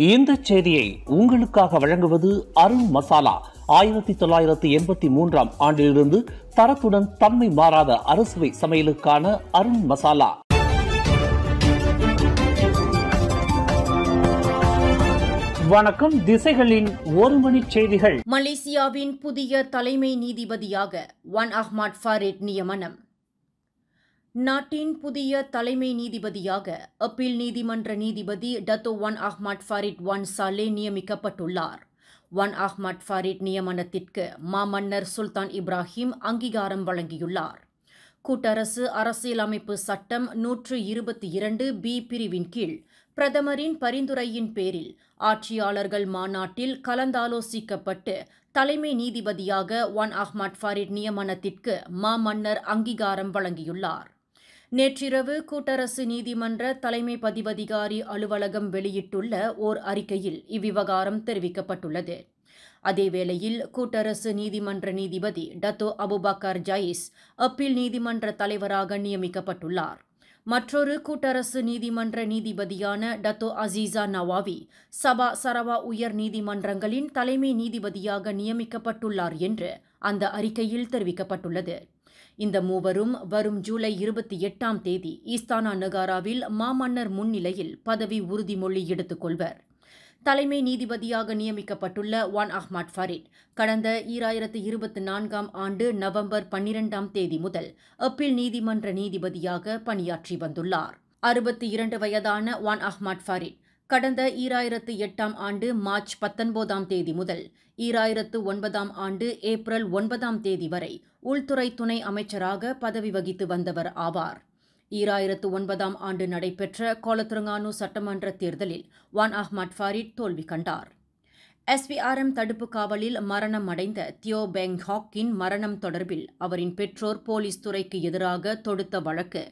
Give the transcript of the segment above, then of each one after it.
இந்த செய்தியை உங்களுக்காக வழங்குவது அருண் மசாலா. 1983 ஆண்டிலிருந்து தரத்துடன் தன்மை மாறாத அறுசுவை சமையலுக்கான அருண் மசாலா. வணக்கம். திசைகளின் ஒரு மணி செய்திகள். மலேசியாவின் புதிய தலைமை நீதிபதியாக ஒன் அஹ்மத் ஃபாரிட் நியமனம். நாட்டின் புதிய தலைமை நீதிபதியாக அப்பீல் நீதிமன்ற நீதிபதி Datuk Wan Ahmad Farid Wan Salleh நியமிக்கப்பட்டுள்ளார். ஒன் அஹ்மத் ஃபாரிட் நியமனத்திற்கு மாமன்னர் சுல்தான் இப்ராஹிம் அங்கீகாரம் வழங்கியுள்ளார். கூட்டரசு அரசியலமைப்பு சட்டம் 122B பிரிவின் கீழ் பிரதமரின் பரிந்துரையின் பேரில் ஆட்சியாளர்கள் மாநாட்டில் கலந்தாலோசிக்கப்பட்டு தலைமை நீதிபதியாக ஒன் அஹ்மத் ஃபாரிட் நியமனத்திற்கு மாமன்னர் அங்கீகாரம் வழங்கியுள்ளார். நேற்றிரவு கூட்டரசு நீதிமன்ற தலைமை பதிவதிகாரி அலுவலகம் வெளியிட்டுள்ள ஓர் அறிக்கையில் இவ்விவகாரம் தெரிவிக்கப்பட்டுள்ளது. அதேவேளையில் கூட்டரசு நீதிமன்ற நீதிபதி டத்தோ அபுபக்கர் ஜாயிஸ் அப்பீல் நீதிமன்ற தலைவராக நியமிக்கப்பட்டுள்ளார். மற்றொரு கூட்டரசு நீதிமன்ற நீதிபதியான டத்தோ அசீசா நவாவி சபா சரவா உயர் நீதிமன்றங்களின் தலைமை நீதிபதியாக நியமிக்கப்பட்டுள்ளார் என்று அந்த அறிக்கையில் தெரிவிக்கப்பட்டுள்ளது. இந்த மூவரும் வரும் ஜூலை 28ஆம் தேதி ஈஸ்தானா நகாராவில் மாமன்னர் முன்னிலையில் பதவி உறுதிமொழி எடுத்துக் கொள்வர். தலைமை நீதிபதியாக நியமிக்கப்பட்டுள்ள ஒன் அஹ்மத் ஃபாரிட் கடந்த 2024ஆம் ஆண்டு நவம்பர் 12ஆம் தேதி முதல் அப்பீல் நீதிமன்ற நீதிபதியாக பணியாற்றி வந்துள்ளார். 62 வயதான ஒன் அஹ்மத் ஃபாரிட் கடந்த 2008ஆம் ஆண்டு மார்ச் 19ஆம் தேதி முதல் 2009ஆம் ஆண்டு ஏப்ரல் 9ஆம் தேதி வரை உள்துறை துணை அமைச்சராக பதவி வகித்து வந்தவர் ஆவார். 2009ஆம் ஆண்டு நடைபெற்ற கோலத்ரங்கானு சட்டமன்ற தேர்தலில் ஒன் அஹ்மத் ஃபாரிட் தோல்வி கண்டார். SPRM தடுப்பு காவலில் மரணம் அடைந்த தியோ பெங் ஹாக்கின் மரணம் தொடர்பில் அவரின் பெற்றோர் போலீஸ் துறைக்கு எதிராக தொடுத்த வழக்கு,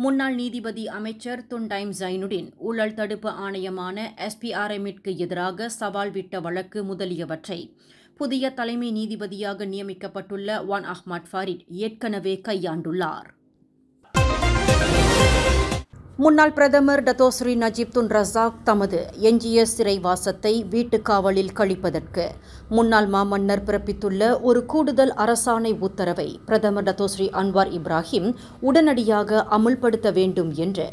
முன்னாள் நீதிபதி அமைச்சர் துன்டைம் ஜைனுடின் ஊழல் தடுப்பு ஆணையமான SPRMற்கு எதிராக சவால் விட்ட வழக்கு முதலியவற்றை புதிய தலைமை நீதிபதியாக நியமிக்கப்பட்டுள்ள ஒன் அஹ்மத் ஃபாரிட் ஏற்கனவே கையாண்டுள்ளார். முன்னாள் பிரதமர் Dato Sri Najib Tun Razak தமது எஞ்சிய சிறைவாசத்தை வீட்டுக் காவலில் கழிப்பதற்கு முன்னாள் மாமன்னர் பிறப்பித்துள்ள ஒரு கூடுதல் அரசாணை உத்தரவை பிரதமர் டத்தோ ஸ்ரீ அன்வார் இப்ராஹிம் உடனடியாக அமுல்படுத்த வேண்டும் என்று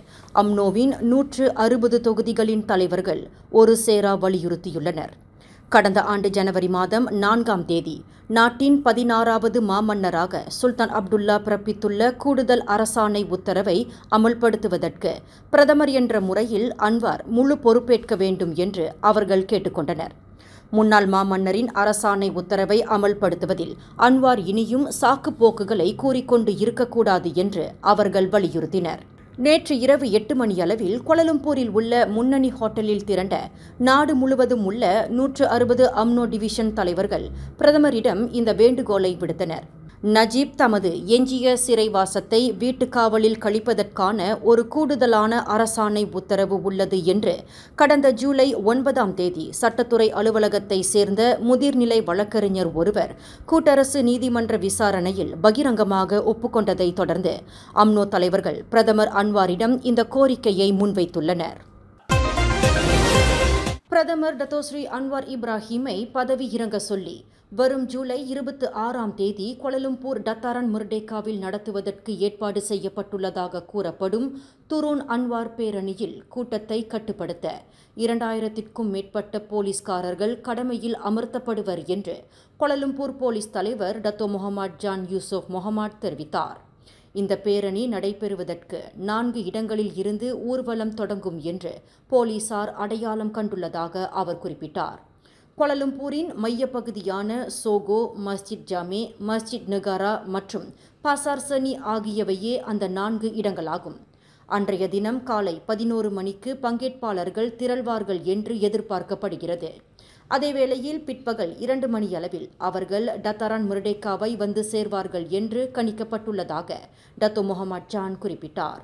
அம்னோவின் 160 தொகுதிகளின் தலைவர்கள் ஒரு சேரா வலியுறுத்தியுள்ளனர். கடந்த ஆண்டு ஜனவரி மாதம் 4ஆம் தேதி நாட்டின் 16வது மாமன்னராக சுல்தான் அப்துல்லா பிறப்பித்துள்ள கூடுதல் அரசாணை உத்தரவை அமல்படுத்துவதற்கு பிரதமர் என்ற முறையில் அன்வார் முழு பொறுப்பேற்க வேண்டும் என்று அவர்கள் கேட்டுக்கொண்டனர். முன்னாள் மாமன்னரின் அரசாணை உத்தரவை அமல்படுத்துவதில் அன்வார் இனியும் சாக்கு போக்குகளை கூறிக்கொண்டு இருக்கக்கூடாது என்று அவர்கள் வலியுறுத்தினர். நேற்று இரவு 8 மணியளவில் கோலாலம்பூரில் உள்ள முன்னணி ஹோட்டலில் திரண்ட நாடு முழுவதும் உள்ள 160 அம்னோ டிவிஷன் தலைவர்கள் பிரதமரிடம் இந்த வேண்டுகோளை விடுத்தனர். நஜீப் தமது எஞ்சிய சிறைவாசத்தை வீட்டுக்காவலில் கழிப்பதற்கான ஒரு கூடுதலான அரசாணை உத்தரவு உள்ளது என்று கடந்த ஜூலை 9ஆம் தேதி சட்டத்துறை அலுவலகத்தை சேர்ந்த முதிர்நிலை வழக்கறிஞர் ஒருவர் கூட்டரசு நீதிமன்ற விசாரணையில் பகிரங்கமாக ஒப்புக்கொண்டதை தொடர்ந்து அம்னோ தலைவர்கள் பிரதமர் அன்வாரிடம் இந்த கோரிக்கையை முன்வைத்துள்ளனர். பிரதமர் டத்தோ ஸ்ரீ அன்வார் இப்ராஹிமை பதவி இறங்க சொல்லி வரும் ஜூலை 26ஆம் தேதி கோலாலம்பூர் டத்தாரன் முர்டேக்காவில் நடத்துவதற்கு ஏற்பாடு செய்யப்பட்டுள்ளதாக கூறப்படும் துரோன் அன்வார் பேரணியில் கூட்டத்தை கட்டுப்படுத்த 2000க்கும் மேற்பட்ட போலீஸ்காரர்கள் கடமையில் அமர்த்தப்படுவர் என்று கோலாலம்பூர் போலீஸ் தலைவர் டத்தோ முகமது ஜான் யூசுப் முகமது தெரிவித்தார். இந்த பேரணி நடைபெறுவதற்கு 4 இடங்களில் இருந்து ஊர்வலம் தொடங்கும் என்று போலீசார் அடையாளம் கண்டுள்ளதாக அவர் குறிப்பிட்டார். கோலாலம்பூரின் மையப்பகுதியான சோகோ, மஸ்ஜித் ஜாமே, மஸ்ஜித் நகாரா மற்றும் பாசார் சனி ஆகியவையே அந்த 4 இடங்களாகும். அன்றைய தினம் காலை 11 மணிக்கு பங்கேற்பாளர்கள் திரள்வார்கள் என்று எதிர்பார்க்கப்படுகிறது. அதேவேளையில் பிற்பகல் 2 மணியளவில் அவர்கள் டத்தாரன் முர்டேக்காவை வந்து சேர்வார்கள் என்று கணிக்கப்பட்டுள்ளதாக டத்தோ முகமது ஜான் குறிப்பிட்டார்.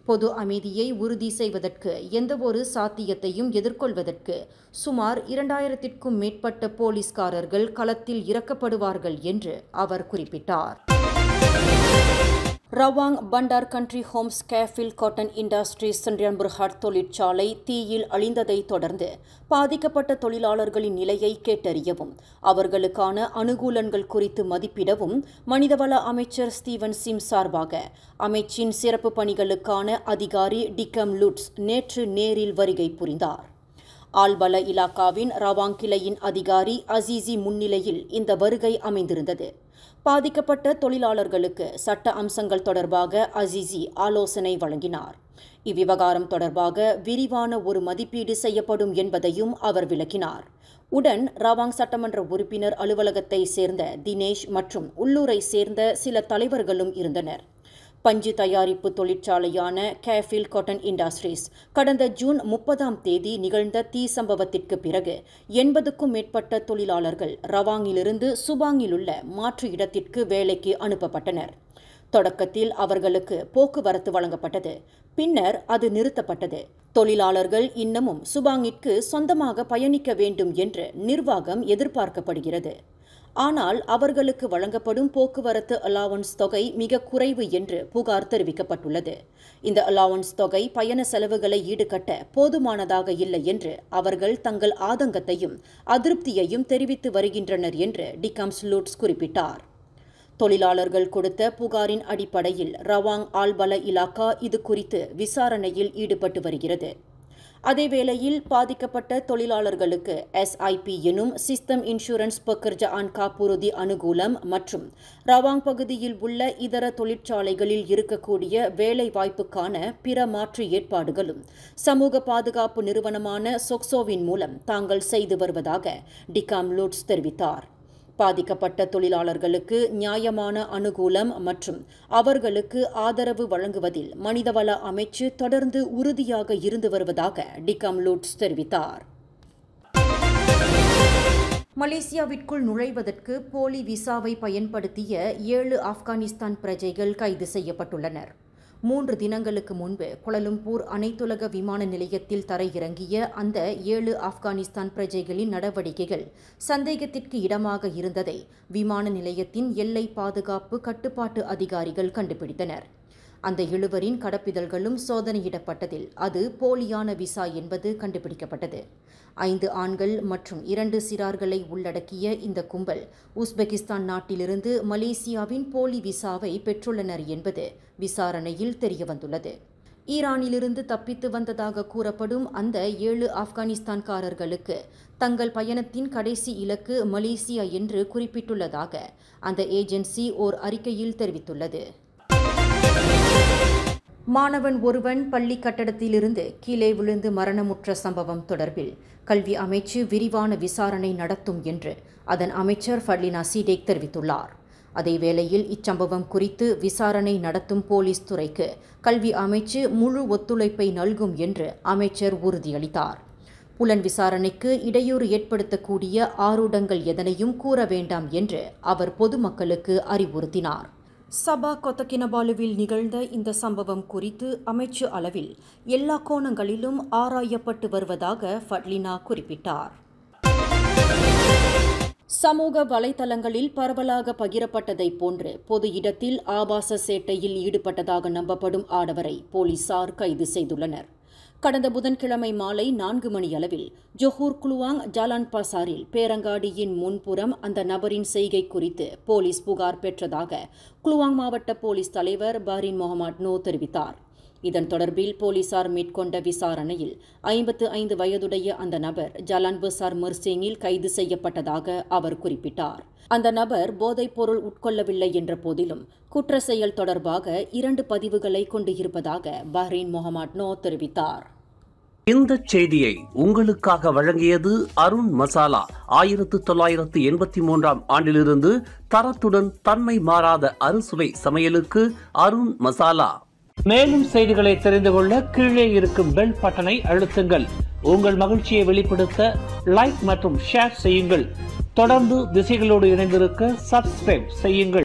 பொது அமைதியை உறுதி செய்வதற்கு எந்தவொரு சாத்தியத்தையும் எதிர்கொள்வதற்கு சுமார் 2000க்கும் மேற்பட்ட போலீஸ்காரர்கள் களத்தில் இறக்கப்படுவார்கள் என்று அவர் குறிப்பிட்டார். ரவாங் பண்டார் கண்ட்ரி ஹோம்ஸ் கேஃபில் காட்டன் இண்டஸ்ட்ரீஸ் சென்றியம்புர்ஹாட் தொழிற்சாலை தீயில் அழிந்ததைத் தொடர்ந்து பாதிக்கப்பட்ட தொழிலாளர்களின் நிலையை கேட்டறியவும் அவர்களுக்கான அனுகூலங்கள் குறித்து மதிப்பிடவும் மனிதவள அமைச்சர் ஸ்டீவன் சிம் சார்பாக அமைச்சின் சிறப்பு பணிகளுக்கான அதிகாரி டிக்கம் லுட்ஸ் நேற்று நேரில் வருகை புரிந்தார். ஆல்பல இலாக்காவின் ரவாங் கிளையின் அதிகாரி அசீசி முன்னிலையில் இந்த வருகை அமைந்திருந்தது. பாதிக்கப்பட்ட தொழிலாளர்களுக்கு சட்ட அம்சங்கள் தொடர்பாக அசீசி ஆலோசனை வழங்கினார். இவ்விவகாரம் தொடர்பாக விரிவான ஒரு மதிப்பீடு செய்யப்படும் என்பதையும் அவர் விளக்கினார். உடன் ரவாங் சட்டமன்ற உறுப்பினர் அலுவலகத்தை சேர்ந்த தினேஷ் மற்றும் உள்ளூரை சேர்ந்த சில தலைவர்களும் இருந்தனர். பஞ்சு தயாரிப்பு தொழிற்சாலையான கேஃபில் காட்டன் இண்டஸ்ட்ரீஸ் கடந்த ஜூன் 30ஆம் தேதி நிகழ்ந்த தீ சம்பவத்திற்கு பிறகு 80க்கும் மேற்பட்ட தொழிலாளர்கள் ரவாங்கிலிருந்து சுபாங்கில் உள்ள மாற்று இடத்திற்கு வேலைக்கு அனுப்பப்பட்டனர். தொடக்கத்தில் அவர்களுக்கு போக்குவரத்து வழங்கப்பட்டது. பின்னர் அது நிறுத்தப்பட்டது. தொழிலாளர்கள் இன்னமும் சுபாங்கிற்கு சொந்தமாக பயணிக்க வேண்டும் என்று நிர்வாகம் எதிர்பார்க்கப்படுகிறது. ஆனால் அவர்களுக்கு வழங்கப்படும் போக்குவரத்து அலாவன்ஸ் தொகை மிக குறைவு என்று புகார் தெரிவிக்கப்பட்டுள்ளது. இந்த அலாவன்ஸ் தொகை பயண செலவுகளை ஈடுகட்ட போதுமானதாக இல்லை என்று அவர்கள் தங்கள் ஆதங்கத்தையும் அதிருப்தியையும் தெரிவித்து வருகின்றனர் என்று டிக்கம் லுட்ஸ் குறிப்பிட்டார். தொழிலாளர்கள் கொடுத்த புகாரின் அடிப்படையில் ரவாங் ஆல்பல இலாக்கா இது குறித்து விசாரணையில் ஈடுபட்டு வருகிறது. அதேவேளையில் பாதிக்கப்பட்ட தொழிலாளர்களுக்கு SIP எனும் சிஸ்டம் இன்சூரன்ஸ் பக்கர்ஜ ஆன் காப்புறுதி அனுகூலம் மற்றும் ரவாங் பகுதியில் உள்ள இதர தொழிற்சாலைகளில் இருக்கக்கூடிய வேலை வாய்ப்புக்கான பிற மாற்று ஏற்பாடுகளும் சமூக பாதுகாப்பு நிறுவனமான சொக்சோவின் மூலம் தாங்கள் செய்து வருவதாக டிக்கம் லுட்ஸ் தெரிவித்தார். பாதிக்கப்பட்ட தொழிலாளர்களுக்கு நியாயமான அனுகூலம் மற்றும் அவர்களுக்கு ஆதரவு வழங்குவதில் மனிதவள அமைச்சு தொடர்ந்து உறுதியாக இருந்து வருவதாக டிக்கம் லுட்ஸ் தெரிவித்தார். மலேசியாவிற்குள் நுழைவதற்கு போலி விசாவை பயன்படுத்திய 7 ஆப்கானிஸ்தான் பிரஜைகள் கைது செய்யப்பட்டுள்ளனர். 3 தினங்களுக்கு முன்பு கோலாலம்பூர் அனைத்துலக விமான நிலையத்தில் தரையிறங்கிய அந்த 7 ஆப்கானிஸ்தான் பிரஜைகளின் நடவடிக்கைகள் சந்தேகத்திற்கு இடமாக இருந்ததை விமான நிலையத்தின் எல்லை பாதுகாப்பு கட்டுப்பாட்டு அதிகாரிகள் கண்டுபிடித்தனர். அந்த 7வரின் கடப்பிதழ்களும் சோதனையிடப்பட்டதில் அது போலியான விசா என்பது கண்டுபிடிக்கப்பட்டது. 5 ஆண்கள் மற்றும் 2 சிறார்களை உள்ளடக்கிய இந்த கும்பல் உஸ்பெகிஸ்தான் நாட்டிலிருந்து மலேசியாவின் போலி விசாவை பெற்றுள்ளனர் என்பது விசாரணையில் தெரியவந்துள்ளது. ஈரானிலிருந்து தப்பித்து வந்ததாக கூறப்படும் அந்த 7 ஆப்கானிஸ்தான்காரர்களுக்கு தங்கள் பயணத்தின் கடைசி இலக்கு மலேசியா என்று குறிப்பிட்டுள்ளதாக அந்த ஏஜென்சி ஓர் அறிக்கையில் தெரிவித்துள்ளது. மாணவன் ஒருவன் பள்ளி கட்டடத்திலிருந்து கீழே விழுந்து மரணமுற்ற சம்பவம் தொடர்பில் கல்வி அமைச்சு விரிவான விசாரணை நடத்தும் என்று அதன் அமைச்சர் ஃபட்லினா சீடேக் தெரிவித்துள்ளார். அதேவேளையில் இச்சம்பவம் குறித்து விசாரணை நடத்தும் போலீஸ் துறைக்கு கல்வி அமைச்சு முழு ஒத்துழைப்பை நல்கும் என்று அமைச்சர் உறுதியளித்தார். புலன் விசாரணைக்கு இடையூறு ஏற்படுத்தக்கூடிய ஆரூடங்கள் எதனையும் கூற வேண்டாம் என்று அவர் பொதுமக்களுக்கு அறிவுறுத்தினார். சபா கொத்தகினபாலுவில் நிகழ்ந்த இந்த சம்பவம் குறித்து அமைச்சு அளவில் எல்லா கோணங்களிலும் ஆராயப்பட்டு வருவதாக ஃபட்லினா குறிப்பிட்டார். சமூக வலைதளங்களில் பரவலாக பகிரப்பட்டதைப் போன்று பொது இடத்தில் ஆபாச சேட்டையில் ஈடுபட்டதாக நம்பப்படும் ஆடவரை போலீசார் கைது செய்துள்ளனர். கடந்த புதன்கிழமை மாலை 4 மணியளவில் ஜொஹூர் குலுவாங் ஜாலான் பசாரில் பேரங்காடியின் முன்புறம் அந்த நபரின் செய்கை குறித்து போலீஸ் புகார் பெற்றதாக குலுவாங் மாவட்ட போலீஸ் தலைவர் பாரின் முகமது நோ தெரிவித்தார். இதன் தொடர்பில் போலீசார் மேற்கொண்ட விசாரணையில் 55 வயதுடைய அந்த நபர் ஜலான் பசார் மர்சேங்கில் கைது செய்யப்பட்டதாக அவர் குறிப்பிட்டார். அந்த நபர் போதைப் பொருள் உட்கொள்ளவில்லை என்ற போதிலும் குற்ற செயல் தொடர்பாக 2 பதிவுகளை கொண்டு இருப்பதாக பாரின் முகமது நோ தெரிவித்தார். இந்த செய்தியை உங்களுக்காக வழங்கியது அருண் மசாலா. 1983ஆம் ஆண்டிலிருந்து தரத்துடன் தன்மை மாறாத அறுசுவை சமையலுக்கு அருண் மசாலா. மேலும் செய்திகளை தெரிந்து கொள்ள கீழே இருக்கும் பெல் பட்டனை அழுத்துங்கள். உங்கள் மகிழ்ச்சியை வெளிப்படுத்த லைக் மற்றும் ஷேர் செய்யுங்கள். தொடர்ந்து திசைகளோடு இணைந்திருக்க சப்ஸ்கிரைப் செய்யுங்கள்.